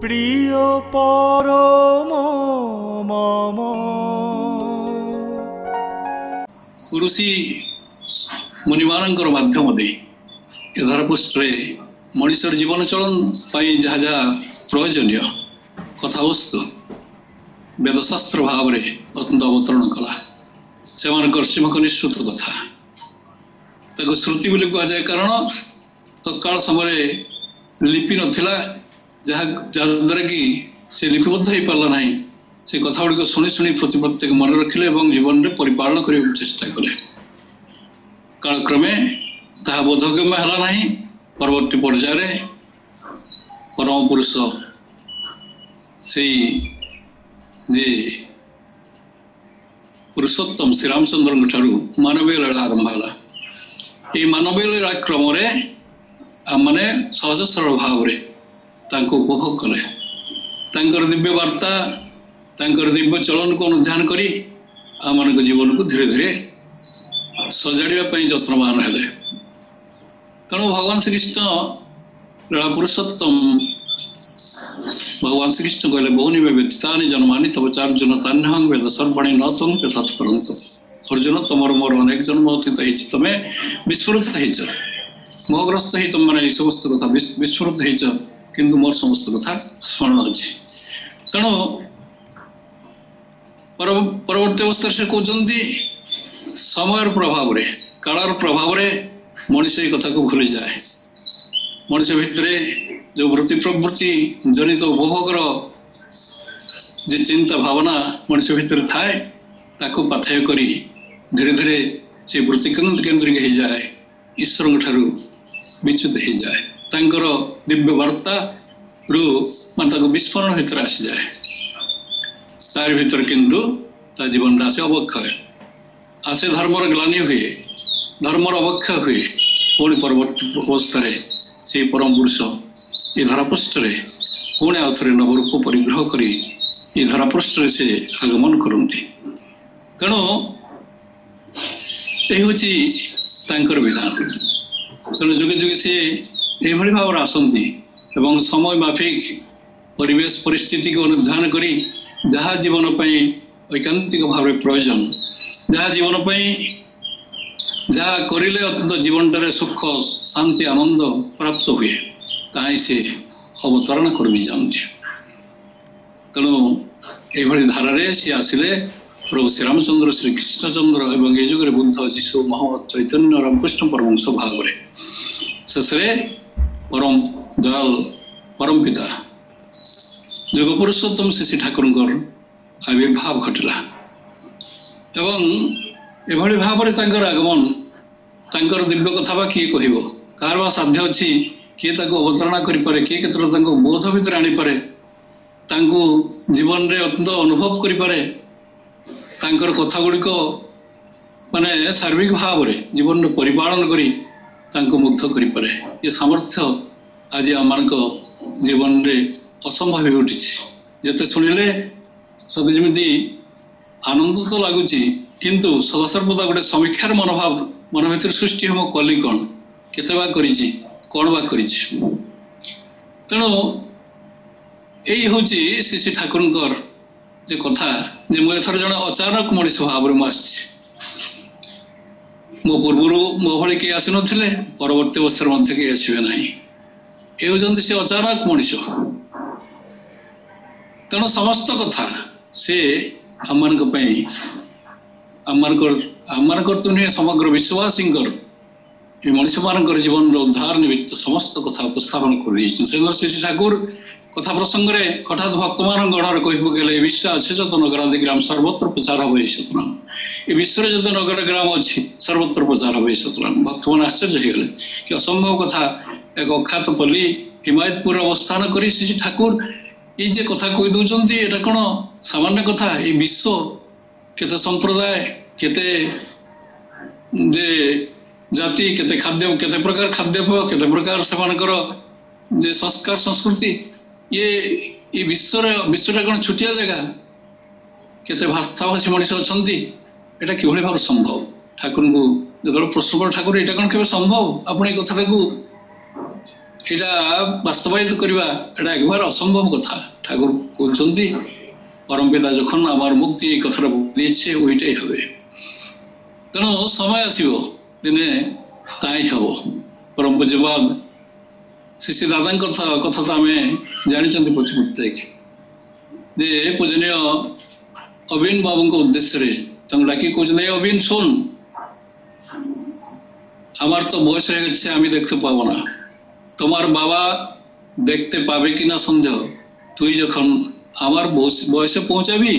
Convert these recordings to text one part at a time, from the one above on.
প্রিয় পরম মম। ऋषि मुनि मानकर माध्यम दे धरापृष्ठ मनुष्यर जीवन चलन जहाँ जहाँ प्रयोजनीय कथावस्तु वेदशास्त्र भाव में अत्यंत अवतरण कला से श्रीमुख निश्रुत कथा ताको श्रुति बोली कहुए कारण तत्काल समय लिपि नथिला जहाँद्वारा कि से लिपिबद्ध हो पारा ना से कथा गुड़िक शुणी शुणी प्रति प्रत्येक मन रखिले जीवन में परिपालन करने चेष्टा कले कालक्रमे ताहा बोधगम्य है ना परवर्ती पर्यायर परम पुरुष से जे पुरुषोत्तम श्री रामचंद्र ठारू मानवीय लीला आरंभ है। ये मानवीय लीला क्रम आमने सहज सरल भाव उपभोग कले दिव्य वार्ता दिव्य चलन को अनुधान करी आम जीवन को धीरे धीरे सजाड़ा जत्नवान है। तेणु भगवान श्रीकृष्ण लीला पुरुषोत्तम भगवान श्रीकृष्ण कहले बहुनी में व्यतीतानि जन्मानि तब चार्जुन तान्यहं वेद सर्वाणि न त्वं यथात् परन्तु। अर्जुन तमर मोर अनेक जन्म अतीत होइछि तमे विस्मृत होइछ मोहग्रस्त ही तुम मैंने समस्त कथा विस्मृत होइछ किंतु मोर समस्त कथा स्मरण अछि। तेणु परवर्ती अवस्था से कहते समय प्रभाव रे कालर प्रभाव रे मनुष्य कथा को भूली जाए। मनुष्य भितर जो वृत्ति प्रवृत्ति जनित उपभोगर जे चिंता भावना मनुष्य भितर थाए ताको पाथय करी धीरे धीरे से वृत्ति केन्द्रिक हो जाए ईश्वर ठारू विच्युत हो जाए तांकर दिव्य वार्ता रु माता विस्फोरण भितर आसी जाए तार भीतर किंतु ता जीवन आसे अवक्षय आसे धर्मर ग्लानि हुए धर्मर अवक्षय हुए पुणी परवर्ती अवस्था से परम पुरुष ये धरापृष्ठ पुणे आउ थे नवरूप परिग्रह कर धरापृष्ठ से आगमन करती। तेणु यह विधान तेणु जुगे जुगे सी ये भाव आसती एवं समय माफिक परिवेश परिस्थिति को अनुधान करी जहाँ जीवन ऐकांतिक भाव प्रयोजन जहाँ जीवन जहाँ करिले अत्यंत जीवन सुख शांति आनंद प्राप्त हुए ताही से अवतरण कर तेणु ये धारे सी आसिले प्रभु श्री रामचंद्र श्री कृष्णचंद्र एवं ये जुगे बुद्ध जीशु मोहम्मद चैतन्य रामकृष्ण परमहंस भाव शेष परम दयाल परम पिता जग पुरुषोत्तम श्री ठाकुर आविर्भाव घटला एवं एभली भाव आगमन तांकर दिव्य कथा बा किए कह कार बा साध्य अच्छी किए अवतरणा करे किए केतटा बोध भितर आनीपे जीवन में अत्यंत अनुभव करे कथा गुड़िक माने सार्विक भाव में जीवन में परिपालन करी मुग्ध करे ये सामर्थ्य आज आम जीवन में असंभव हो उठी जिते शुणिले सब जमी आनंद तो लगुच किंतु सदासर्वदा गोटे समीक्षार मनोभाव मन भर सृष्टि हम कली कौन केते बा करिछि कौन बा करिछि। तेणु यही हूँ श्री श्री ठाकुर जे कथा जे मु एथर जड़े अचानक मनीष भाव में मो पूर्व मो भली किए आसी नथिले परवर्ती अवस्था मध्य किए आसबे ना ये होती से अचानक मनीष। तेणु समस्त कथा से आमर तो नुहे समग्र विश्ववासी मनीष मान जीवन उद्धार निमित्त समस्त कथा उपस्थापन कर श्री ठाकुर कथा प्रसंग में हठात भक्तमान गढ़ कह पकड़े विश्व अच्छे जत नगरादि ग्राम सर्वत्र प्रचार हम सतनाम ये विश्व जत नगर ग्राम अच्छी सर्वत्र प्रचार हम सतनाम भक्त मान आश्चर्य हो गले कि असंभव कथा एक अख्यात पल्ली हिमायतपुर अवस्थान कर श्री ठाकुर ये जे कथा कही दौरान ये कौन सामान्य कथा ये विश्व केते संप्रदाय केते जे जाति केते खाद्य केते प्रकार खाद्यपेय केते प्रकार से संस्कार संस्कृति ये विश्वटा कौन छुटिया जगह केते भाषाभाषी मनीष अच्छा यहाँ कि भाव संभव ठाकुर को जो प्रश्न ठाकुर यहाँ कौन के संभव आप कथा এটা বাস্তবায়িত করা এটা একবার অসম্ভব কথা। ঠাকুর বলছেন পরম পিতা যখন আমার মুক্তি এই কথাটা দিয়েছে ওইটাই হবে। তেণু সময় আসব দিনে তাই হব। পরম ପୂଜ୍ୟବାଦ ଶ୍ରୀ ଶ୍ରୀ ଦାଦାଙ୍କ କଥା ତ ଆମେ ଜାଣିଛନ୍ତି ପ୍ରତ୍ୟେକ ଯେ ପୂଜନୀୟ অবিন বাবুଙ୍କ উদ্দেশ্যে তাকে ডাকি কହୁଛନ୍ତି অবিন শোন, আমার তো বয়স হয়ে গেছে, আমি দেখতে পাবো না, তোমার বাবা দেখতে পাবে কিনা সন্দেহ। তুই যখন আমার বয়সে পৌঁছাবি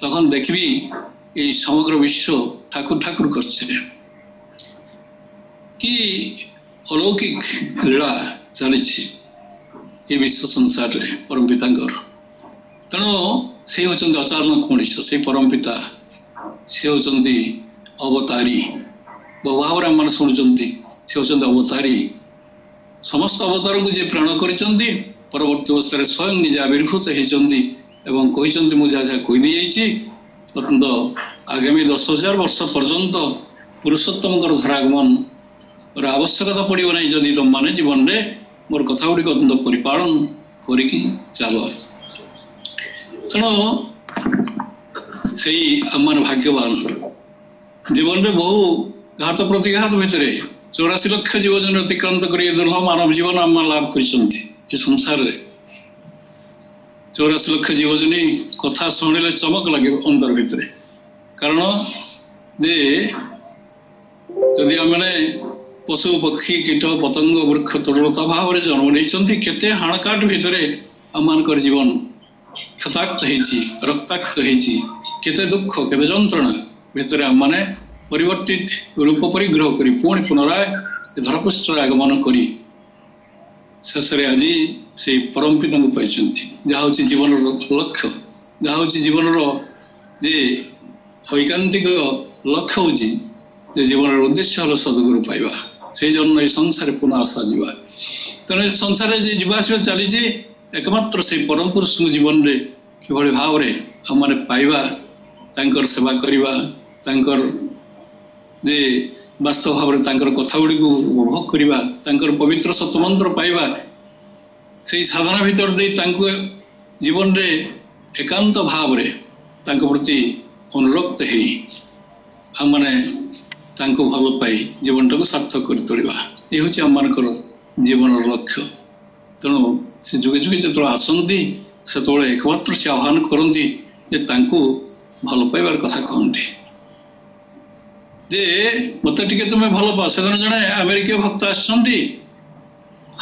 তখন দেখবি এই সমগ্র বিশ্ব ঠাকুর ঠাকুর করছে। কি অলৌকিক লীলা ଚାଲିଛି ଏ ବିଶ୍ୱ ସଂସାରରେ ପରମ ପିତାଙ୍କର। ତେଣୁ ସେ ହେଉଛନ୍ତି ଅଚାନକ ମଣିଷ, ସେଇ ପରମ ପିତା ସେ ହେଉଛନ୍ତି ଅବତାରୀ। ବହୁ ଭାବରେ ଆମମାନେ ଶୁଣୁଛନ୍ତି ସେ ହେଉଛନ୍ତି ଅବତାରୀ। ସମସ୍ତ ଅବତାରକୁ ଯିଏ ପ୍ରାଣ କରିଛନ୍ତି ପରବର୍ତ୍ତୀ ଅବସ୍ଥାରେ ସ୍ୱୟଂ ନିଜେ ଆବିର୍ଭୂତ ହେଇଛନ୍ତି ଏବଂ କହିଛନ୍ତି ମୁଁ ଯାହା ଯାହା କହିଦେଇଯାଇଛି ଅତ୍ୟନ୍ତ ଆଗାମୀ 10,000 ବର୍ଷ ପର୍ଯ୍ୟନ୍ତ ପୁରୁଷୋତ୍ତମଙ୍କର ଧରାଗମନ ଆବଶ୍ୟକତା ପଡ଼ିବ ନାହିଁ ଯଦି ତମମାନେ ଜୀବନରେ ମୋର କଥା ଗୁଡ଼ିକ ଅତ୍ୟନ୍ତ ପରିପାଳନ କରିକି ଚାଲ। ତେଣୁ ସେଇ ଆମମାନେ ଭାଗ୍ୟବାନ। ଜୀବନରେ ବହୁ ଘାତ ପ୍ରତିଘାତ ଭିତରେ 84 ଲକ୍ଷ ଜୀବଜନ ଅତିକ୍ରାନ୍ତ କରି ଦୁର୍ଲଭ ମାନବ ଜୀବନ ଆମ ଲାଭ କରିଛନ୍ତି ଏ ସଂସାରରେ। 84 ଲକ୍ଷ ଜୀବଜନୀ କଥା ଶୁଣିଲେ ଚମକ ଲାଗେ ଅନ୍ତର ଭିତରେ। କାରଣ ଯେ ଯଦି ଆମମାନେ ପଶୁ ପକ୍ଷୀ କୀଟ ପତଙ୍ଗ ବୃକ୍ଷ ତରୁଣତା ଭାବରେ ଜନ୍ମ ନେଇଛନ୍ତି, କେତେ ହାଣକାଟ ଭିତରେ ଆମମାନଙ୍କର ଜୀବନ କ୍ଷତାକ୍ତ ହେଇଛି, ରକ୍ତାକ୍ତ ହେଇଛି, କେତେ ଦୁଃଖ କେତେ ଯନ୍ତ୍ରଣା ଭିତରେ ଆମମାନେ ପରିବର୍ତ୍ତିତ ରୂପ ପରିଗ୍ରହ କରି ପୁଣି ପୁନରାୟ ଧରପୃଷ୍ଠରେ ଆଗମନ କରି ଶେଷରେ ଆଜି ସେଇ ପରମ ପିତାଙ୍କୁ ପାଇଛନ୍ତି। ଯାହା ହେଉଛି ଜୀବନର ଲକ୍ଷ୍ୟ, ଯାହା ହେଉଛି ଜୀବନର ଯେ ଐକାନ୍ତିକ ଲକ୍ଷ୍ୟ ହେଉଛି ଯେ ଜୀବନର ଉଦ୍ଦେଶ୍ୟ ହେଲା ସଦ୍ଗୁରୁ ପାଇବା। সেই জন্য এই সংসারে পুনঃ আসা যা। তেমন সংসারে যে যা আসা চালিছে একমাত্র সেই পরম পুরুষ জীবନରେ কিভাবে ভাবে আমি পাইবা, তাঁকর সেবা করা, তাঁকর যে বাস্তব ভাবে তাঁকর কথা গুড়ি উপভোগ করা, তাঁকর পবিত্র সতমন্ত্র পাইবা, সেই সাধনা ভিতর দিয়ে তাঁকু জীবନରେ একান্ত ভাবে তাঁক প্রতি অনুরক্ত হই ଆମେ ତାଙ୍କୁ ଭଲ ପାଇ ଜୀବନଟାକୁ ସାର୍ଥକ କରି ତୋଳିବା। ଏ ହେଉଛି ଆମମାନଙ୍କର ଜୀବନର ଲକ୍ଷ୍ୟ। ତେଣୁ ସେ ଯୁଗେ ଯୁଗେ ଯେତେବେଳେ ଆସନ୍ତି ସେତେବେଳେ ଏକମାତ୍ର ସେ ଆହ୍ୱାନ କରନ୍ତି ଯେ ତାଙ୍କୁ ଭଲ ପାଇବାର କଥା କହନ୍ତି ଯେ ମୋତେ ଟିକେ ତୁମେ ଭଲ ପାଅ। ସେଦିନ ଜଣେ ଆମେରିକୀୟ ଭକ୍ତ ଆସିଛନ୍ତି,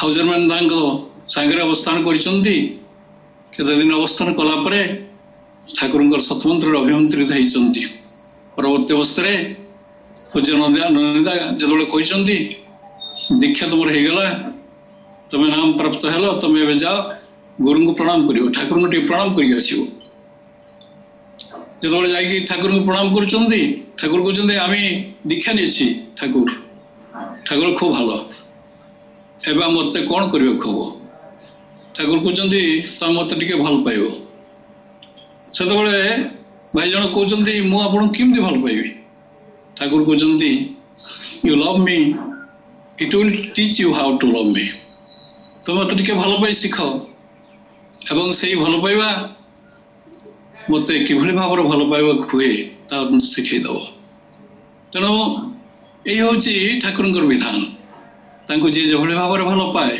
ହାଉଜରମ୍ୟାନ ତାଙ୍କ ସାଙ୍ଗରେ ଅବସ୍ଥାନ କରିଛନ୍ତି। କେତେ ଦିନ ଅବସ୍ଥାନ କଲା ପରେ ଠାକୁରଙ୍କର ସତମନ୍ତ୍ରରେ ଅଭିମନ୍ତ୍ରିତ ହେଇଛନ୍ତି। ପରବର୍ତ୍ତୀ ଅବସ୍ଥାରେ ପୂଜ୍ୟ ନନ୍ଦିତା ଯେତେବେଳେ କହିଛନ୍ତି ଦୀକ୍ଷା ତୁମର ହେଇଗଲା, ତମେ ନାମ ପ୍ରାପ୍ତ ହେଲ, ତମେ ଏବେ ଯାଅ ଗୁରୁଙ୍କୁ ପ୍ରଣାମ କରିବ, ଠାକୁରଙ୍କୁ ଟିକେ ପ୍ରଣାମ କରିକି ଆସିବ। ଯେତେବେଳେ ଯାଇକି ଠାକୁରଙ୍କୁ ପ୍ରଣାମ କରୁଛନ୍ତି, ଠାକୁର କହୁଛନ୍ତି ଆମେ ଦୀକ୍ଷା ନେଇଛି ଠାକୁର ଖୁବ ଭଲ, ଏବେ ମୋତେ କ'ଣ କରିବାକୁ ହବ? ଠାକୁର କହୁଛନ୍ତି ତମେ ମୋତେ ଟିକେ ଭଲ ପାଇବ। ସେତେବେଳେ ଭାଇ ଜଣ କହୁଛନ୍ତି ମୁଁ ଆପଣଙ୍କୁ କେମିତି ଭଲ ପାଇବି? ଠାକୁର କହୁଛନ୍ତି you love me, it will teach you how to love me. ତମେ ମୋତେ ଟିକେ ଭଲ ପାଇ ଶିଖ ଏବଂ ସେଇ ଭଲ ପାଇବା ମୋତେ କିଭଳି ଭାବରେ ଭଲ ପାଇବାକୁ ହୁଏ ତାହା ଶିଖେଇ ଦେବ। ତେଣୁ ଏଇ ହେଉଛି ଠାକୁରଙ୍କର ବିଧାନ। ତାଙ୍କୁ ଯିଏ ଯେଭଳି ଭାବରେ ଭଲ ପାଏ,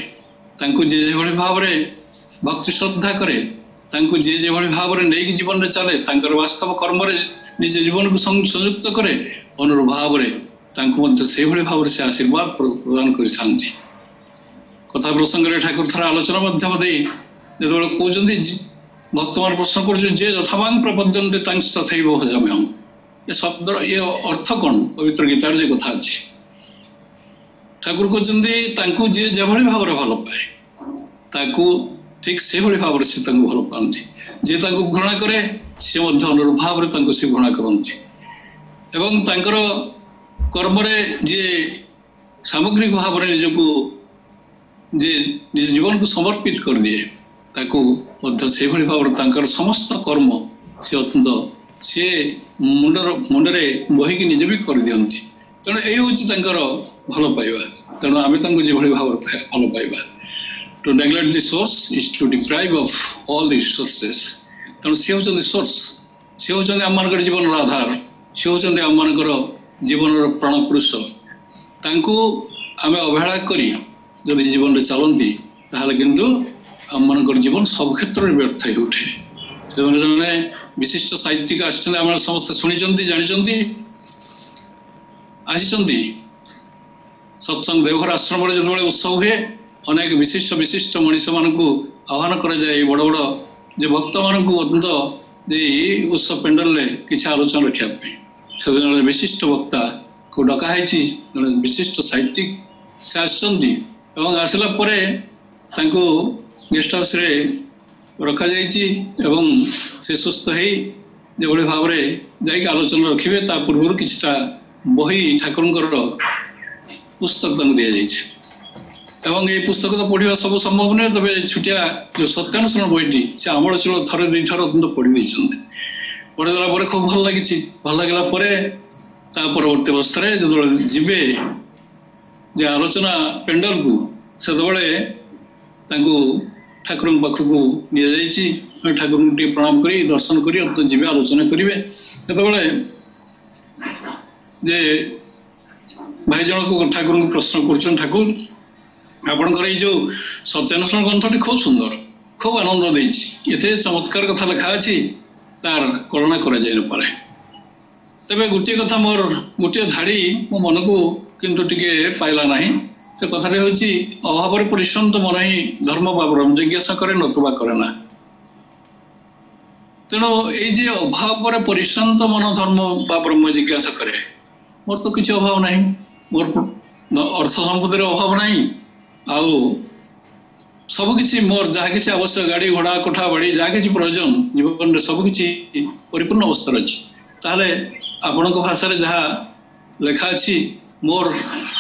ତାଙ୍କୁ ଯିଏ ଯେଭଳି ଭାବରେ ଭକ୍ତି ଶ୍ରଦ୍ଧା କରେ, ତାଙ୍କୁ ଯିଏ ଯେଭଳି ଭାବରେ ନେଇକି ଜୀବନରେ ଚାଲେ, ତାଙ୍କର ବାସ୍ତବ କର୍ମରେ ନିଜ ଜୀବନକୁ ସଂଯୁକ୍ତ କରେ, ଅନୁରୂପ ଭାବରେ ତାଙ୍କୁ ମଧ୍ୟ ସେଇଭଳି ଭାବରେ ସେ ଆଶୀର୍ବାଦ ପ୍ରଦାନ କରିଥାନ୍ତି। କଥା ପ୍ରସଙ୍ଗରେ ଠାକୁର ଥରେ ଆଲୋଚନା ମାଧ୍ୟମ ଦେଇ ଯେତେବେଳେ କହୁଛନ୍ତି ଭକ୍ତମାନେ ପ୍ରଶ୍ନ କରୁଛନ୍ତି ଯେ ଯଥାବାଙ୍ଗ ପ୍ରପଦ୍ୟନ୍ତେ ତାଙ୍କ ତଥୈବ ଭଜାମ୍ୟହଂ, ଏ ଶବ୍ଦର ଏ ଅର୍ଥ କ'ଣ? ପବିତ୍ର ଗୀତାରେ ଯେ କଥା ଅଛି, ଠାକୁର କହୁଛନ୍ତି ତାଙ୍କୁ ଯିଏ ଯେଭଳି ଭାବରେ ଭଲ ପାଏ ତାକୁ ଠିକ ସେଭଳି ଭାବରେ ସେ ତାଙ୍କୁ ଭଲ ପାଆନ୍ତି। ଯିଏ ତାଙ୍କୁ ଘୃଣା କରେ ସେ ମଧ୍ୟ ଅନୁରୂପ ଭାବରେ ତାଙ୍କୁ ସେ ଘୃଣା କରନ୍ତି। ଏବଂ ତାଙ୍କର କର୍ମରେ ଯିଏ ସାମଗ୍ରିକ ଭାବରେ ନିଜକୁ ଯିଏ ନିଜ ଜୀବନକୁ ସମର୍ପିତ କରିଦିଏ ତାକୁ ମଧ୍ୟ ସେଭଳି ଭାବରେ ତାଙ୍କର ସମସ୍ତ କର୍ମ ସେ ଅତ୍ୟନ୍ତ ସିଏ ମୁଣ୍ଡରେ ବହିକି ନିଜେ ବି କରିଦିଅନ୍ତି। ତେଣୁ ଏଇ ହେଉଛି ତାଙ୍କର ଭଲ ପାଇବା। ତେଣୁ ଆମେ ତାଙ୍କୁ ଯେଭଳି ଭାବରେ ଭଲ ପାଇବା To neglect the source is to deprive of all the resources. ତେଣୁ ସେ ହେଉଛନ୍ତି ସୋର୍ସ, ସେ ହେଉଛନ୍ତି ଆମମାନଙ୍କର ଜୀବନର ଆଧାର, ସେ ହେଉଛନ୍ତି ଆମମାନଙ୍କର ଜୀବନର ପ୍ରାଣ ପୁରୁଷ। ତାଙ୍କୁ ଆମେ ଅବହେଳା କରି ଯଦି ଜୀବନରେ ଚାଲନ୍ତି ତାହେଲେ କିନ୍ତୁ ଆମମାନଙ୍କର ଜୀବନ ସବୁ କ୍ଷେତ୍ରରେ ବ୍ୟର୍ଥ ହେଇ ଉଠେ। ସେମାନେ ଜଣେ ବିଶିଷ୍ଟ ସାହିତ୍ୟିକ ଆସିଛନ୍ତି, ଆମେ ସମସ୍ତେ ଶୁଣିଛନ୍ତି, ଜାଣିଛନ୍ତି, ଆସିଛନ୍ତି। ସତ୍ସଙ୍ଗ ଦେଓଘର ଆଶ୍ରମରେ ଯେତେବେଳେ ଉତ୍ସବ ହୁଏ ଅନେକ ବିଶିଷ୍ଟ ମଣିଷମାନଙ୍କୁ ଆହ୍ୱାନ କରାଯାଏ, ବଡ଼ ବଡ଼ ଯେ ଭକ୍ତମାନଙ୍କୁ ଅନ୍ତତ ଯେ ଉତ୍ସବ ପେଣ୍ଡାଲରେ କିଛି ଆଲୋଚନା ରଖିବା ପାଇଁ। ସେଦିନ ଜଣେ ବିଶିଷ୍ଟ ବକ୍ତାକୁ ଡକା ହେଇଛି, ଜଣେ ବିଶିଷ୍ଟ ସାହିତ୍ୟିକ ସେ ଆସିଛନ୍ତି ଏବଂ ଆସିଲା ପରେ ତାଙ୍କୁ ଗେଷ୍ଟ ହାଉସ୍ରେ ରଖାଯାଇଛି ଏବଂ ସେ ସୁସ୍ଥ ହେଇ ଯେଭଳି ଭାବରେ ଯାଇକି ଆଲୋଚନା ରଖିବେ ତା ପୂର୍ବରୁ କିଛିଟା ବହି ଠାକୁରଙ୍କର ପୁସ୍ତକ ତାଙ୍କୁ ଦିଆଯାଇଛି ଏବଂ ଏଇ ପୁସ୍ତକ ତ ପଢ଼ିବା ସବୁ ସମ୍ଭବ ନୁହେଁ, ତେବେ ଛୋଟିଆ ଯେଉଁ ସତ୍ୟାନୁସରଣ ବହିଟି ସେ ଆମଳଚୂଳ ଥରେ ଦୁଇଥର ଅନ୍ତତଃ ପଢ଼ି ଦେଇଛନ୍ତି। ପଢ଼ିଦେଲା ପରେ ଖୁବ୍ ଭଲ ଲାଗିଛି। ଭଲ ଲାଗିଲା ପରେ ତା ପରବର୍ତ୍ତୀ ଅବସ୍ଥାରେ ଯେତେବେଳେ ଯିବେ ଯେ ଆଲୋଚନା ପେଣ୍ଡାଲକୁ ସେତେବେଳେ ତାଙ୍କୁ ଠାକୁରଙ୍କ ପାଖକୁ ନିଆଯାଇଛି। ଠାକୁରଙ୍କୁ ଟିକେ ପ୍ରଣାମ କରି ଦର୍ଶନ କରି ଯିବେ ଆଲୋଚନା କରିବେ। ସେତେବେଳେ ଯେ ଭାଇ ଜଣକୁ ଠାକୁରଙ୍କୁ ପ୍ରଶ୍ନ କରୁଛନ୍ତି, ଠାକୁର ଆପଣଙ୍କର ଏଇ ଯେଉଁ ସତ୍ୟାନୁସରଣ ଗ୍ରନ୍ଥଟି ଖୁବ୍ ସୁନ୍ଦର, ଖୁବ୍ ଆନନ୍ଦ ଦେଇଛି, ଏତେ ଚମତ୍କାର କଥା ଲେଖା ଅଛି ତାର କଳନା କରାଯାଇ ନପାରେ। ତେବେ ଗୋଟିଏ କଥା ମୋର ଗୋଟିଏ ଧାଡ଼ି ମୋ ମନକୁ କିନ୍ତୁ ଟିକେ ପାଇଲା ନାହିଁ। ସେ କଥାଟି ହେଉଛି ଅଭାବରେ ପରିଶ୍ରାନ୍ତ ମନ ହିଁ ଧର୍ମ ବା ବ୍ରହ୍ମ ଜିଜ୍ଞାସା କରେ ନତୁବା କରେ ନା। ତେଣୁ ଏଇ ଯେ ଅଭାବରେ ପରିଶ୍ରାନ୍ତ ମନ ଧର୍ମ ବା ବ୍ରହ୍ମ ଜିଜ୍ଞାସା କରେ, ମୋର ତ କିଛି ଅଭାବ ନାହିଁ, ମୋର ଅର୍ଥ ସମ୍ପତ୍ତିର ଅଭାବ ନାହିଁ, ଆଉ ସବୁକିଛି ମୋର ଯାହା କିଛି ଆବଶ୍ୟକ ଗାଡ଼ି ଘୋଡ଼ା କୋଠା ବାଡ଼ି ଯାହା କିଛି ପ୍ରয়োଜନ ଜୀବନରେ ସବୁକିଛି ପରିପୂର୍ଣ୍ଣ ଅବସ୍ଥାରେ ଅଛି। ତାହେଲେ ଆପଣଙ୍କ ଭାଷାରେ ଯାହା ଲେଖା ଅଛି ମୋର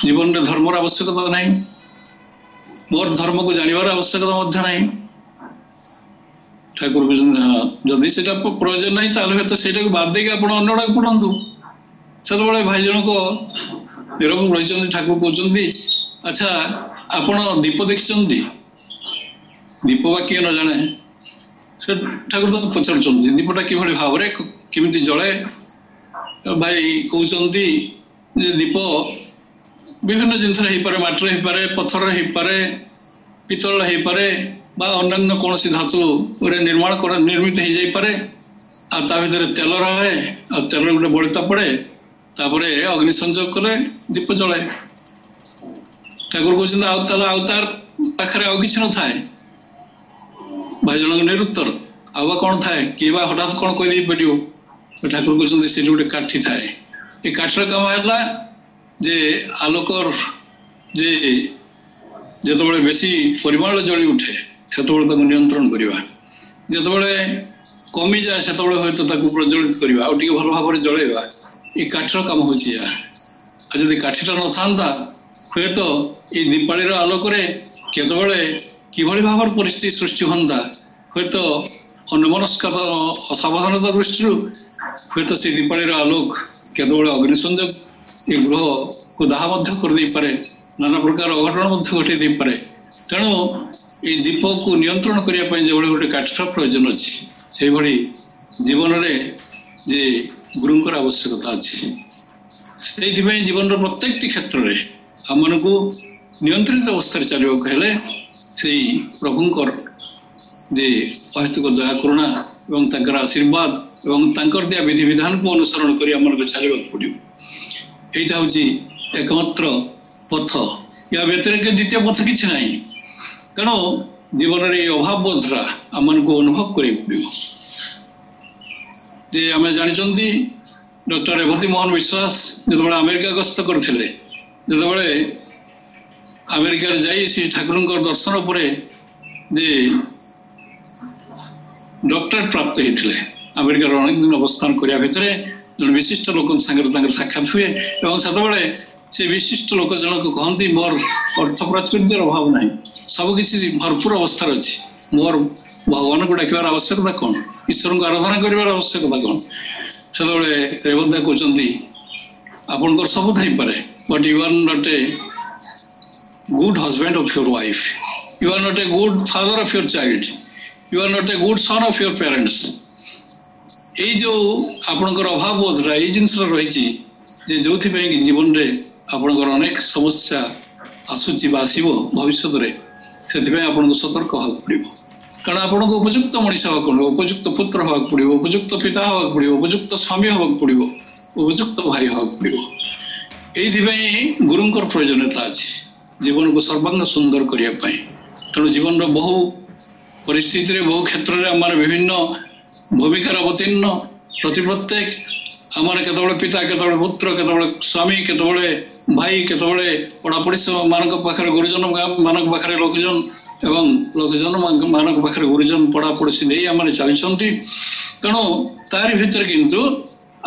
ଜୀବନରେ ଧର୍ମର ଆବଶ୍ୟକତା ନାହିଁ, ମୋର ଧର୍ମକୁ ଜାଣିବାର ଆବଶ୍ୟକତା ମଧ୍ୟ ନାହିଁ। ଠାକୁର ଯଦି ସେଇଟା ପ୍ରয়োଜନ ନାହିଁ ତାହେଲେ ହୁଏତ ସେଇଟାକୁ ବାଦ ଦେଇକି ଆପଣ ଅନ୍ୟଟାକୁ ପଢ଼ନ୍ତୁ। ସେତେବେଳେ ଭାଇ ଜଣକ ନିରବ ରହିଛନ୍ତି। ଠାକୁର କହୁଛନ୍ତି, ଆଚ୍ଛା ଆପଣ ଦୀପ ଦେଖିଛନ୍ତି? ଦୀପ ବା କିଏ ନ ଜାଣେ? ସେ ଠାକୁର ତାଙ୍କୁ ପଚାରୁଛନ୍ତି ଦୀପଟା କିଭଳି ଭାବରେ କେମିତି ଜଳେ? ଭାଇ କହୁଛନ୍ତି ଯେ ଦୀପ ବିଭିନ୍ନ ଜିନିଷରେ ହେଇପାରେ, ମାଟିରେ ହେଇପାରେ, ପଥରରେ ହେଇପାରେ, ପିତ୍ତଳରେ ହେଇପାରେ ବା ଅନ୍ୟାନ୍ୟ କୌଣସି ଧାତୁରେ ନିର୍ମିତ ହେଇଯାଇପାରେ। ଆଉ ତା ଭିତରେ ତେଲ ରହେ, ଆଉ ତେଲରେ ଗୋଟେ ବଳିତା ପଡ଼େ, ତାପରେ ଅଗ୍ନି ସଂଯୋଗ କଲେ ଦୀପ ଜଳେ। ଠାକୁର କହୁଛନ୍ତି ଆଉ ତାର ପାଖରେ ଆଉ କିଛି ନଥାଏ? ଭାଇ ଜଣଙ୍କ ନିରୁତ୍ତର, ଆଉ ବା କ'ଣ ଥାଏ? କିଏ ବା ହଠାତ୍ କ'ଣ କହିଦେଇ ପାରିବ? ଠାକୁର କହୁଛନ୍ତି ସେଠି ଗୋଟେ କାଠି ଥାଏ। ଏ କାଠିର କାମ ହେଲା ଯେ ଆଲୋକର ଯେ ଯେତେବେଳେ ବେଶୀ ପରିମାଣରେ ଜଳି ଉଠେ ସେତେବେଳେ ତାକୁ ନିୟନ୍ତ୍ରଣ କରିବା, ଯେତେବେଳେ କମିଯାଏ ସେତେବେଳେ ହୁଏତ ତାକୁ ପ୍ରଜ୍ୱଳିତ କରିବା, ଆଉ ଟିକେ ଭଲ ଭାବରେ ଜଳେଇବା। ଏ କାଠିର କାମ ହେଉଛି ଏହା। ଆଉ ଯଦି କାଠିଟା ନଥାନ୍ତା ହୁଏତ ଏଇ ଦୀପାଳିର ଆଲୋକରେ କେତେବେଳେ କିଭଳି ଭାବରେ ପରିସ୍ଥିତି ସୃଷ୍ଟି ହୁଅନ୍ତା, ହୁଏତ ଅନ୍ୟମନସ୍କତା ଅସାବଧାନତା ଦୃଷ୍ଟିରୁ ହୁଏତ ସେ ଦୀପାଳିର ଆଲୋକ କେତେବେଳେ ଅଗ୍ନି ସଂଯୋଗ ଏ ଗୃହକୁ ଦାହ ମଧ୍ୟ କରିଦେଇପାରେ, ନାନା ପ୍ରକାର ଅଘଟଣ ମଧ୍ୟ ଘଟେଇ ଦେଇପାରେ। ତେଣୁ ଏଇ ଦୀପକୁ ନିୟନ୍ତ୍ରଣ କରିବା ପାଇଁ ଯେଭଳି ଗୋଟେ କାଠର ପ୍ରୟୋଜନ ଅଛି, ସେଇଭଳି ଜୀବନରେ ଯେ ଗୁରୁଙ୍କର ଆବଶ୍ୟକତା ଅଛି। ସେଇଥିପାଇଁ ଜୀବନର ପ୍ରତ୍ୟେକଟି କ୍ଷେତ୍ରରେ ଆମମାନଙ୍କୁ ନିୟନ୍ତ୍ରିତ ଅବସ୍ଥାରେ ଚାଲିବାକୁ ହେଲେ ସେଇ ପ୍ରଭୁଙ୍କର ଯେ ଅହେତୁକ ଦୟା କରୁଣା ଏବଂ ତାଙ୍କର ଆଶୀର୍ବାଦ ଏବଂ ତାଙ୍କର ଦିଆ ବିଧିବିଧାନକୁ ଅନୁସରଣ କରି ଆମମାନଙ୍କୁ ଚାଲିବାକୁ ପଡ଼ିବ। ଏଇଟା ହେଉଛି ଏକମାତ୍ର ପଥ, ୟା ବ୍ୟତିରେକ ଦ୍ୱିତୀୟ ପଥ କିଛି ନାହିଁ। ତେଣୁ ଜୀବନରେ ଏଇ ଅଭାବ ବୋଧଟା ଆମମାନଙ୍କୁ ଅନୁଭବ କରିବାକୁ ପଡ଼ିବ। ଯେ ଆମେ ଜାଣିଛନ୍ତି ଡକ୍ଟର ରେବତୀ ମୋହନ ବିଶ୍ୱାସ ଯେତେବେଳେ ଆମେରିକା ଗସ୍ତ କରିଥିଲେ, ଯେତେବେଳେ ଆମେରିକାରେ ଯାଇ ସେ ଠାକୁରଙ୍କର ଦର୍ଶନ ପରେ ଯେ ଡକ୍ଟରେଟ୍ ପ୍ରାପ୍ତ ହେଇଥିଲେ, ଆମେରିକାର ଅନେକ ଦିନ ଅବସ୍ଥାନ କରିବା ଭିତରେ ଜଣେ ବିଶିଷ୍ଟ ଲୋକଙ୍କ ସାଙ୍ଗରେ ତାଙ୍କର ସାକ୍ଷାତ ହୁଏ ଏବଂ ସେତେବେଳେ ସେ ବିଶିଷ୍ଟ ଲୋକ ଜଣକ କହନ୍ତି ମୋର ଅର୍ଥ ପ୍ରାଚୁର୍ଯ୍ୟର ଅଭାବ ନାହିଁ, ସବୁକିଛି ଭରପୁର ଅବସ୍ଥାରେ ଅଛି, ମୋର ଭଗବାନଙ୍କୁ ଡାକିବାର ଆବଶ୍ୟକତା କ'ଣ, ଈଶ୍ୱରଙ୍କୁ ଆରାଧନା କରିବାର ଆବଶ୍ୟକତା କ'ଣ? ସେତେବେଳେ ରେବତୀ କହୁଛନ୍ତି ଆପଣଙ୍କର ସବୁ ଥାଇପାରେ, but you are not a good husband of your wife. You are not a good father of your child. You are not a good son of your parents. এই যে ଆପଣଙ୍କର ଅଭାବ ବୋଧଟା ଏଇ ଜିନିଷଟା ରହିଛି ଯେ ଯୋଉଥିପାଇଁ କି ଜୀବନରେ ଆପଣଙ୍କର ଅନେକ ସମସ୍ୟା ଆସୁଛି ବା ଆସିବ ଭବିଷ୍ୟତରେ, ସେଥିପାଇଁ ଆପଣଙ୍କୁ ସତର୍କ ହେବାକୁ ପଡ଼ିବ। କାରଣ ଆପଣଙ୍କୁ ଉପଯୁକ୍ତ ମଣିଷ ହେବାକୁ ପଡ଼ିବ, ଉପଯୁକ୍ତ ପୁତ୍ର ହେବାକୁ ପଡ଼ିବ, ଉପଯୁକ୍ତ ପିତା ହେବାକୁ ପଡ଼ିବ, ଉପଯୁକ୍ତ ସ୍ୱାମୀ ହେବାକୁ ପଡ଼ିବ, ଉପଯୁକ୍ତ ଭାଇ ହେବାକୁ ପଡ଼ିବ। ଏଇଥିପାଇଁ ଗୁରୁଙ୍କର ପ୍ରয়োଜନୀୟତା ଅଛି ଜୀବନକୁ ସର୍ବାଙ୍ଗ ସୁନ୍ଦର କରିବା ପାଇଁ। ତେଣୁ ଜୀବନର ବହୁ ପରିସ୍ଥିତିରେ ବହୁ କ୍ଷେତ୍ରରେ ଆମର ବିଭିନ୍ନ ଭୂମିକାର ଅବତୀର୍ଣ୍ଣ ପ୍ରତି ପ୍ରତ୍ୟେକ ଆମର କେତେବେଳେ ପିତା, କେତେବେଳେ ପୁତ୍ର, କେତେବେଳେ ସ୍ୱାମୀ, କେତେବେଳେ ଭାଇ, କେତେବେଳେ ପଢ଼ାପଢ଼ି ମାନଙ୍କ ପାଖରେ ଗୁରୁଜନ ମାନଙ୍କ ପାଖରେ ଲୋକଜନ ଏବଂ ଲୋକଜନ ମାନଙ୍କ ପାଖରେ ଗୁରୁଜନ ପଢ଼ାପଢ଼ି ଦେଇ ଆମେ ଚାଲିଛନ୍ତି। ତେଣୁ ତାରି ଭିତରେ କିନ୍ତୁ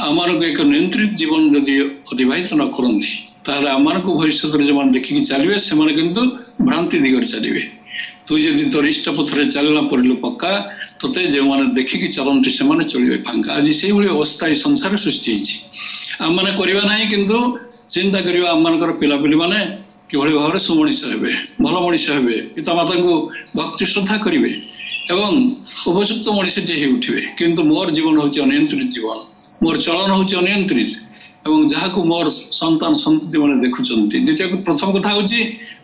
ଆମମାନଙ୍କୁ ଏକ ନିୟନ୍ତ୍ରିତ ଜୀବନ ଯଦି ଅତିବାହିତ ନ କରନ୍ତି ତାହେଲେ ଆମମାନଙ୍କୁ ଭବିଷ୍ୟତରେ ଯେଉଁମାନେ ଦେଖିକି ଚାଲିବେ ସେମାନେ କିନ୍ତୁ ଭ୍ରାନ୍ତି ଦିଗରେ ଚାଲିବେ। ତୁ ଯଦି ତୋର ଇଷ୍ଟ ପଥରେ ଚାଲିଲା ପଡ଼ିଲୁ ପକ୍କା, ତୋତେ ଯେଉଁମାନେ ଦେଖିକି ଚାଲନ୍ତି ସେମାନେ ଚଳିବେ ଫାଙ୍କା। ଆଜି ସେଇଭଳି ଅବସ୍ଥା ଏ ସଂସାର ସୃଷ୍ଟି ହେଇଛି। ଆମମାନେ କରିବା ନାହିଁ, କିନ୍ତୁ ଚିନ୍ତା କରିବା ଆମମାନଙ୍କର ପିଲାପିଲିମାନେ କିଭଳି ଭାବରେ ସୁମଣିଷ ହେବେ, ଭଲ ମଣିଷ ହେବେ, ପିତାମାତାଙ୍କୁ ଭକ୍ତି ଶ୍ରଦ୍ଧା କରିବେ ଏବଂ ଉପଯୁକ୍ତ ମଣିଷଟିଏ ହେଇ ଉଠିବେ। କିନ୍ତୁ ମୋର ଜୀବନ ହେଉଛି ଅନିୟନ୍ତ୍ରିତ ଜୀବନ, ମୋର ଚଳନ ହେଉଛି ଅନିୟନ୍ତ୍ରିତ ଏବଂ ଯାହାକୁ ମୋର ସନ୍ତାନ ସନ୍ତତି ମାନେ ଦେଖୁଛନ୍ତି। ଦ୍ୱିତୀୟ ପ୍ରଥମ କଥା ହେଉଛି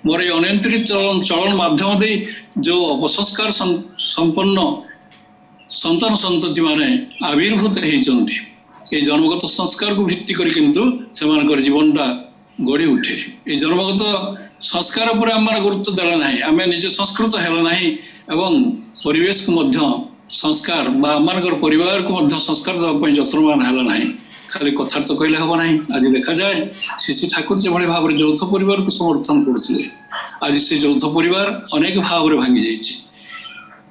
ମୋର ଏଇ ଅନିୟନ୍ତ୍ରିତ ଚଳନ ମାଧ୍ୟମ ଦେଇ ଯୋଉ ଅପସଂସ୍କାର ସମ୍ପନ୍ନ ସନ୍ତାନ ସନ୍ତତି ମାନେ ଆବିର୍ଭୂତ ହେଇଛନ୍ତି, এই জন্মগত সংস্কারକୁ ভিত্তি করে কিন্তু ସେମାନଙ୍କର ଜୀବନଟା ଗଢ଼ି ଉଠେ। এই ଜନ୍ମଗତ ସଂସ୍କାର ଉପରେ ଆମର ଗୁରୁତ୍ୱ ଦେଲା ନାହିଁ, ଆମେ ନିଜେ ସଂସ୍କୃତ ହେଲା ନାହିଁ ଏବଂ ପରିବେଶକୁ ମଧ୍ୟ ସଂସ୍କାର ବା ଆମମାନଙ୍କର ପରିବାରକୁ ମଧ୍ୟ ସଂସ୍କାର ଦେବା ପାଇଁ ଯତ୍ନବାନ ହେଲା ନାହିଁ। ଖାଲି କଥାରେ ତ କହିଲେ ହେବ ନାହିଁ। ଆଜି ଦେଖାଯାଏ ଶ୍ରୀ ଠାକୁର ଯେଭଳି ଭାବରେ ଯୌଥ ପରିବାରକୁ ସମର୍ଥନ କରୁଥିଲେ, ଆଜି ସେ ଯୌଥ ପରିବାର ଅନେକ ଭାବରେ ଭାଙ୍ଗି ଯାଇଛି,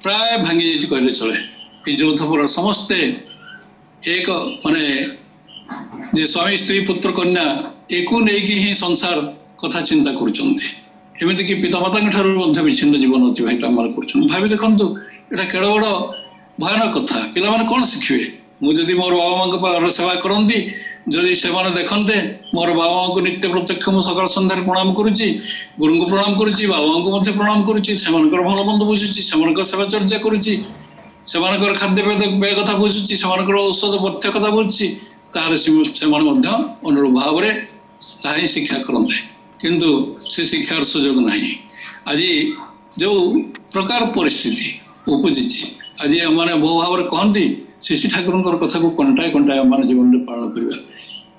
ପ୍ରାୟ ଭାଙ୍ଗି ଯାଇଛି କହିଲେ ଚଳେ। এই যৌথ ପରିବାର ସମସ୍ତେ ଏକ ମାନେ ଯେ ସ୍ୱାମୀ ସ୍ତ୍ରୀ ପୁତ୍ର କନ୍ୟା ଏକୁ ନେଇକି ହିଁ ସଂସାର କଥା ଚିନ୍ତା କରୁଛନ୍ତି। ଏମିତିକି ପିତାମାତାଙ୍କ ଠାରୁ ମଧ୍ୟ ବିଚ୍ଛିନ୍ନ ଜୀବନ ଅତିବାହିତ ଆମର କରୁଛନ୍ତି। ଭାବି ଦେଖନ୍ତୁ, ଏଇଟା କେଡ଼େ ବଡ଼ ଭୟାନକ କଥା। ପିଲାମାନେ କ'ଣ ଶିଖିବେ? ମୁଁ ଯଦି ମୋର ବାବା ମାଙ୍କ ପାଖରେ ସେବା କରନ୍ତି, ଯଦି ସେମାନେ ଦେଖନ୍ତେ ମୋର ବାବା ମାଙ୍କୁ ନିତ୍ୟ ପ୍ରତ୍ୟକ୍ଷ ମୁଁ ସକାଳ ସନ୍ଧ୍ୟାରେ ପ୍ରଣାମ କରୁଛି, ଗୁରୁଙ୍କୁ ପ୍ରଣାମ କରୁଛି, ବାବା ମାଙ୍କୁ ମଧ୍ୟ ପ୍ରଣାମ କରୁଛି, ସେମାନଙ୍କର ଭଲ ମନ୍ଦ ବୁଝୁଛି, ସେମାନଙ୍କର ସେବା ଚର୍ଚ୍ଚା କରୁଛି, ସେମାନଙ୍କର ଖାଦ୍ୟପେୟ କଥା ବୁଝୁଛି, ସେମାନଙ୍କର ଔଷଧ ପଥ୍ୟ କଥା ବୁଝୁଛି, ତାହେଲେ ସେମାନେ ମଧ୍ୟ ଅନୁରୂପ ଭାବରେ ତାହା ହିଁ ଶିକ୍ଷା କରନ୍ତେ। କିନ୍ତୁ ସେ ଶିକ୍ଷାର ସୁଯୋଗ ନାହିଁ। ଆଜି ଯେଉଁ ପ୍ରକାର ପରିସ୍ଥିତି ଉପୁଜିଛି, ଆଜି ଆମମାନେ ବହୁ ଭାବରେ କହନ୍ତି ଶ୍ରୀ ଠାକୁରଙ୍କର କଥାକୁ କଣ୍ଟାଏ କଣ୍ଟାଏ ଆମମାନେ ଜୀବନରେ ପାଳନ କରିବା।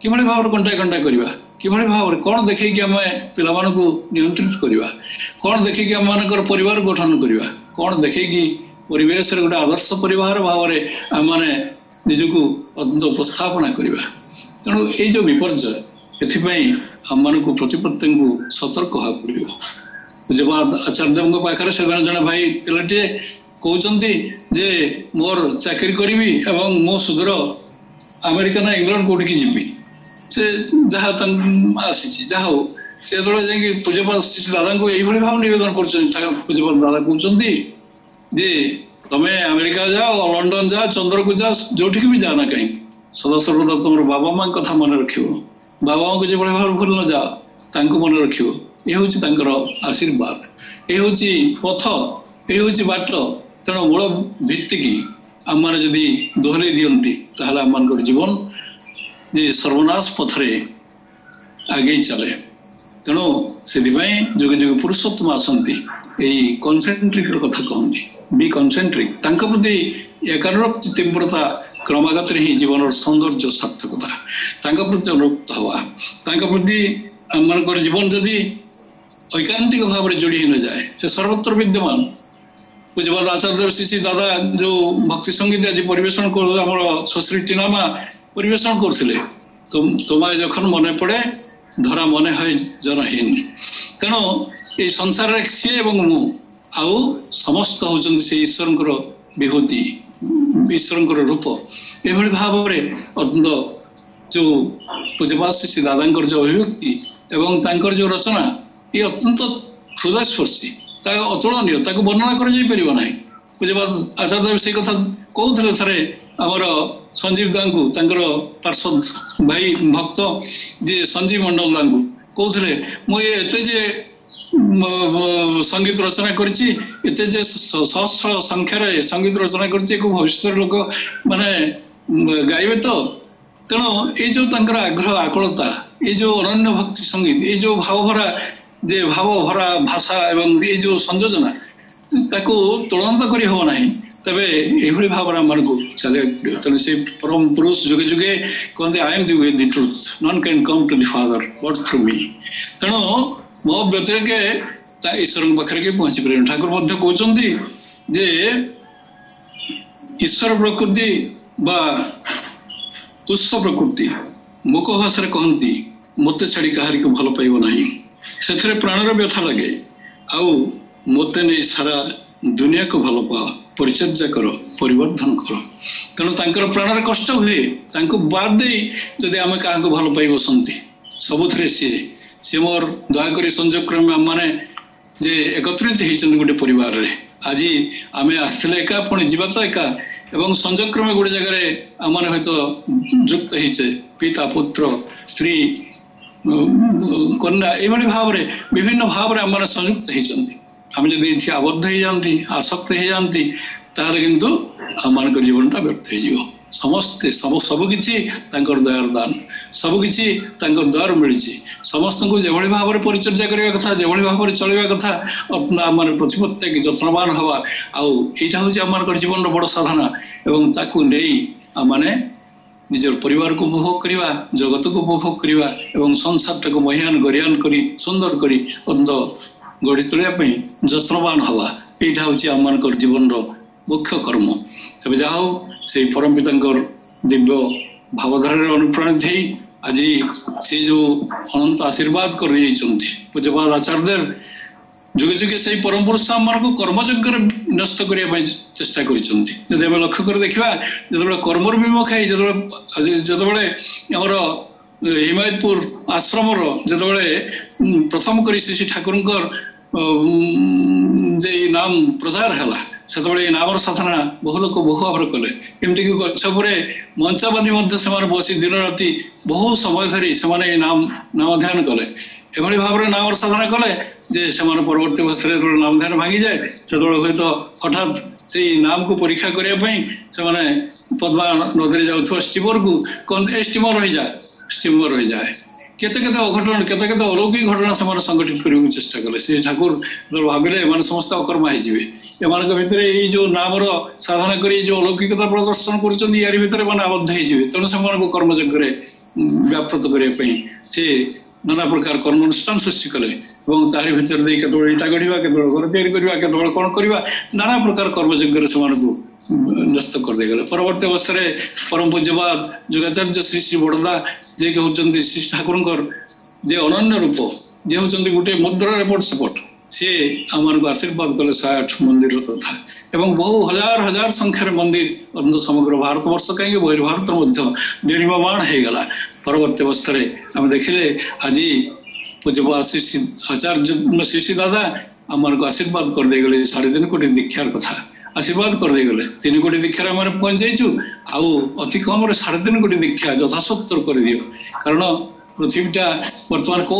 କିଭଳି ଭାବରେ କଣ୍ଟାଏ କଣ୍ଟାଏ କରିବା? କିଭଳି ଭାବରେ କ'ଣ ଦେଖେଇକି ଆମେ ପିଲାମାନଙ୍କୁ ନିୟନ୍ତ୍ରିତ କରିବା? କ'ଣ ଦେଖେଇକି ଆମମାନଙ୍କର ପରିବାର ଗଠନ କରିବା? କ'ଣ ଦେଖେଇକି ପରିବେଶରେ ଗୋଟେ ଆଦର୍ଶ ପରିବାର ଭାବରେ ଆମମାନେ ନିଜକୁ ଉପସ୍ଥାପନା କରିବା? ତେଣୁ ଏଇ ଯେଉଁ ବିପର୍ଯ୍ୟୟ, ଏଥିପାଇଁ ଆମମାନଙ୍କୁ ପ୍ରତି ପ୍ରତ୍ୟେକଙ୍କୁ ସତର୍କ ହେବାକୁ ପଡ଼ିବ। ପୂଜ୍ୟପାଦ ଆଚାର୍ଯ୍ୟଙ୍କ ପାଖରେ ସେମାନେ ଜଣେ ଭାଇ ପିଲାଟିଏ କହୁଛନ୍ତି ଯେ ମୋର ଚାକିରି କରିବି ଏବଂ ମୋ ସୁଦୂର ଆମେରିକା ନା ଇଂଲଣ୍ଡ କୋଉଠିକି ଯିବି। ସେ ଯାହା ଆସିଛି ଯାହା ହଉ, ସେ ଯେତେବେଳେ ଯାଇକି ପୂଜ୍ୟପାଦ ଦାଦାଙ୍କୁ ଏଇଭଳି ଭାବେ ନିବେଦନ କରୁଛନ୍ତି, ପୂଜ୍ୟପାଦ ଦାଦା କହୁଛନ୍ତି ଯେ ତମେ ଆମେରିକା ଯାଅ, ଲଣ୍ଡନ ଯାଅ, ଚନ୍ଦ୍ରକୁ ଯାଅ, ଯୋଉଠିକି ବି ଯାଅ ନା କାହିଁକି, ସଦାସର୍ବଦା ତମର ବାବା ମାଙ୍କ କଥା ମନେ ରଖିବ। ବାବା ମାଙ୍କୁ ଯେଭଳି ଭାବରେ ଭୁଲି ନ ଯାଅ, ତାଙ୍କୁ ମନେ ରଖିବ। ଏ ହେଉଛି ତାଙ୍କର ଆଶୀର୍ବାଦ, ଏ ହେଉଛି ପଥ, ଏ ହେଉଛି ବାଟ। ତେଣୁ ମୂଳ ଭିତ୍ତିକି ଆମମାନେ ଯଦି ଦୋହରେଇ ଦିଅନ୍ତି ତାହେଲେ ଆମମାନଙ୍କର ଜୀବନ ଯେ ସର୍ବନାଶ ପଥରେ ଆଗେଇ ଚାଲେ। ତେଣୁ ସେଥିପାଇଁ ଯୁଗେ ଯୁଗେ ପୁରୁଷୋତ୍ତମ ଆସନ୍ତି ଏଇ କନସେଣ୍ଟ୍ରିକ୍ର କଥା କହନ୍ତି, ବି କନସେଣ୍ଟ୍ରିକ୍। ତାଙ୍କ ପ୍ରତି ଏକାଗ୍ରତା ତୀବ୍ରତା କ୍ରମାଗତରେ ହିଁ ଜୀବନର ସୌନ୍ଦର୍ଯ୍ୟ ସାର୍ଥକତା, ତାଙ୍କ ପ୍ରତି ଅନୁରକ୍ତ ହେବା, ତାଙ୍କ ପ୍ରତି ଆମମାନଙ୍କର ଜୀବନ ଯଦି ଐକାନ୍ତିକ ଭାବରେ ଯୋଡ଼ି ହୋଇନଯାଏ, ସେ ସର୍ବତ୍ର ବିଦ୍ୟମାନ। ପୂଜ୍ୟପାଦ ଆଚାର୍ଯ୍ୟ ଶ୍ରୀ ଦାଦା ଯୋଉ ଭକ୍ତି ସଙ୍ଗୀତ ଆଜି ପରିବେଷଣ କରୁଥିଲେ, ଆମର ସୁଶ୍ରୀ ନାମା ପରିବେଷଣ କରୁଥିଲେ, তোমায় যখন মনে পড়ে ধরা মনে হয় জনহীন। তেণু এই ସଂସାରରେ ସିଏ ଏବଂ ମୁଁ ଆଉ ସମସ୍ତ ହେଉଛନ୍ତି ସେ ଈଶ୍ୱରଙ୍କର ବିଭୂତି, ଈଶ୍ୱରଙ୍କର ରୂପ। ଏଭଳି ଭାବରେ ଅତ୍ୟନ୍ତ ଯୋଉ ପୂଜ୍ୟପାଦ ଶ୍ରୀ ଦାଦାଙ୍କର ଯୋଉ ଅଭିବ୍ୟକ୍ତି ଏବଂ ତାଙ୍କର ଯୋଉ ରଚନା, ଏ ଅତ୍ୟନ୍ତ ହୃଦୟସ୍ପର୍ଶୀ, ତାକୁ ଅତୁଳନୀୟ, ତାକୁ ବର୍ଣ୍ଣନା କରାଯାଇପାରିବ ନାହିଁ। ପୂଜ୍ୟପାଦ ଆଚାର୍ଯ୍ୟ ସେଇ କଥା କହୁଥିଲେ ଥରେ ଆମର ସଞ୍ଜୀବ ଦାଙ୍କୁ, ତାଙ୍କର ପାର୍ଶ୍ୱଦ ଭାଇ ଭକ୍ତ ଯିଏ ସଞ୍ଜୀବ ମଣ୍ଡଳ ଦାଙ୍କୁ କହୁଥିଲେ, ମୁଁ ଏତେ ଯେ संगीत रचना करते सहस्र संख्यार संगीत रचना करते भविष्य लोक माने गाइबे तो तेणु ये जो आग्रह आकुलता ये जो अनन्य भक्ति संगीत ये जो भावभरा जे भावभरा भाषा एवं ये जो संयोजना ताको तुलना करी हो नहीं तबे एभली भावना मन को चले तेणु से परम पुरुष जुगे जुगे कहते I am the way the truth none can come to the father but through me तेणु मो व्यतिरिक्त ईश्वर पाखे के पहुंची पारे ठाकुर मध्य कहते जे ईश्वर प्रकृति बा तुच्छ प्रकृति मुख भाषा कहती मत छाड़ी कहारी को भल पाइब ना से प्राणर व्यथा लगे आउ मत नहीं सारा दुनिया को भल पा परिचर्या कर परिवर्धन कर तेणु प्राणर कष्ट हुए बाद दे जदि आम क्या भल पाई बसती सबुथ सी मोर दयाकोरी संजोग क्रमे आम मैंने जे एकत्रित होती गोटे परिवार रे आज आम आसते एका पुणी जीवा तो एका एवं संजोग क्रमे गोटे जगह आम मैंने हयत युक्त होचे पिता पुत्र स्त्री कन्या ये भाव में विभिन्न भाव में आम संयुक्त होती आम जब ये आबद्ध हो जाती आसक्त हो जाती ताहले किंतु आम मान जीवनटा व्यर्थ हो समस्ते सबकि दयार दान सबकि दयार मिली समस्त को जो भाव में परिचर्या करने कथा जो भाव में चलवा कथा आम प्रतिपत्ति जत्नवान हवा आईटा हूँ आम जीवन बड़ साधना एवं ताकू नहीं आम मैंने निजर परिवार को उपभोग करवा जगत को उपभोग करवा एवं संसार टाक महियान गरियान करी सुंदर करी गढ़ी तोड़ापी जत्नवान हवा यहाँ हूँ आम मान जीवन मुख्य कर्म तबे जहा से परम पिता दिव्य भावधारा अनुप्राणित हो आज से जो अनंत आशीर्वाद कर पूज्यपाद आचार्य जुगे जुगे से परम पुरुष आम मान कर्मयज्ञ नष्ट करने चेष्टा कर लक्ष्य कर देखा जो कर्मर विमुख जो आमर हिमायतपुर आश्रम जो प्रथम कर श्री ठाकुर नाम प्रचार है से नाम साधना बहु लोक बहु भाव कले एमती गपर मंचा बांधी बस दिन राति बहु समय धरी से नाम ध्यान कले एभली भाव में नाम साधना कले जे से परवर्ती वर्ष नाम ध्यान भांगी जाए से हूँ तो हठात से नाम को परीक्षा करने से पद्मा नदी जाऊँ स्टीमर को कहते स्टीमर रही जाए केते अघटन केते अलौकिक घटना से संगठित करने चेष्टा कले से ठाकुर भाविले एम समस्त अकर्मा हो भितर ये जो नाम साधना कर जो अलौकिकता प्रदर्शन कर यार भितर मैंने आबद्ध हो तेणु से कर्मयज्ञ व्यापृत करने से नाना प्रकार कर्मानुष्ठान सृष्टि कले तारी भितर केवल इटा गढ़ा केवल घर या केवल कौन करवा नाना प्रकार कर्मयज्ञ से नष्ट कर देगले परवर्ती अवस्था परम पूज्यपाद जुगाचार्य श्री श्री बड़दा जे कि होचंती श्री ठाकुर जे अनन्य रूप जे होचंती गोटे मुद्रा एपट सेपट सी आम आशीर्वाद कले 108 मंदिर तथा एवं बहु हजार हजार संख्यार मंदिर समग्र भारत वर्ष कहीं बहिर्भारत निर्माण हो गला परवर्ती अवस्था आम देखिले आज पूज्यपाद श्री आचार्य श्री श्री दादा आम आशीर्वाद कर दे गले 3.5 कोटी दीक्षार कथा आशीर्वाद कर दे गले 3 कोटी दीक्षार आम पहुंच जाइचु आउ अति कम 3.5 कोटी दीक्षा यथासत्तर कर दियो कारण पृथ्वीटा बर्तमान कौ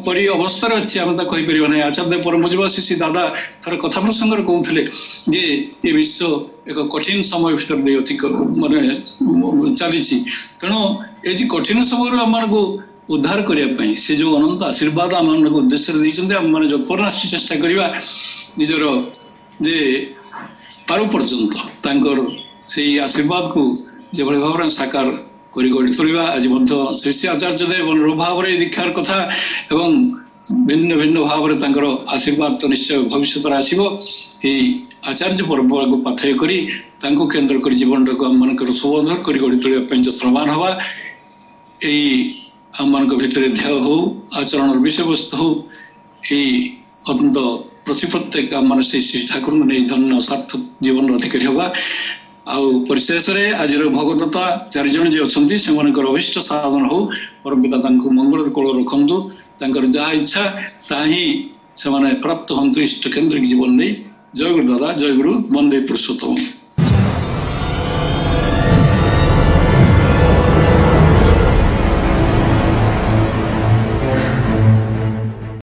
परी अवस्था अच्छी आम कहीपर ना आचार्य परम पूज्यपाद श्री दादा थर कथा प्रसंग कहते जे ये विश्व एक कठिन समय भर अति मानने चली तेणु ये कठिन समय आम को उद्धार करने से जो अनंत आशीर्वाद आम उद्देश्य देते आम मैंने जत्परनाश चेष्टा करवा निजर जे पारु पर्यंत से आशीर्वाद को जो भाव में साकार कर गढ़ी तोड़ा आज श्री श्री आचार्य देव अनुरूप भाव में दीक्षार कथा एवं भिन्न भिन्न भाव में आशीर्वाद तो निश्चय भविष्य आसो आचार्य परंपरा को पाथय कर केन्द्र कर जीवन को आम मान सुबोधर कर गढ़ी तोड़ा जत्नवान हवा यही आम मान भितर ध्येय हो आचरण विषय वस्तु हो अत्यंत प्रतिपत्ति आम मान श्री ठाकुर नहीं धन्य सार्थक जीवन अधिकारी हवा परिशेष आज भगवतता 4 जन जो अच्छा से अभिष्ट साधन हो परम पिता मंगल कोल रखु जहाँ इच्छा ता ही से प्राप्त हूँ इष्ट केन्द्रिक जीवन नहीं जय गुरु दादा जय गुरु वंदे पुरुषोत्तम।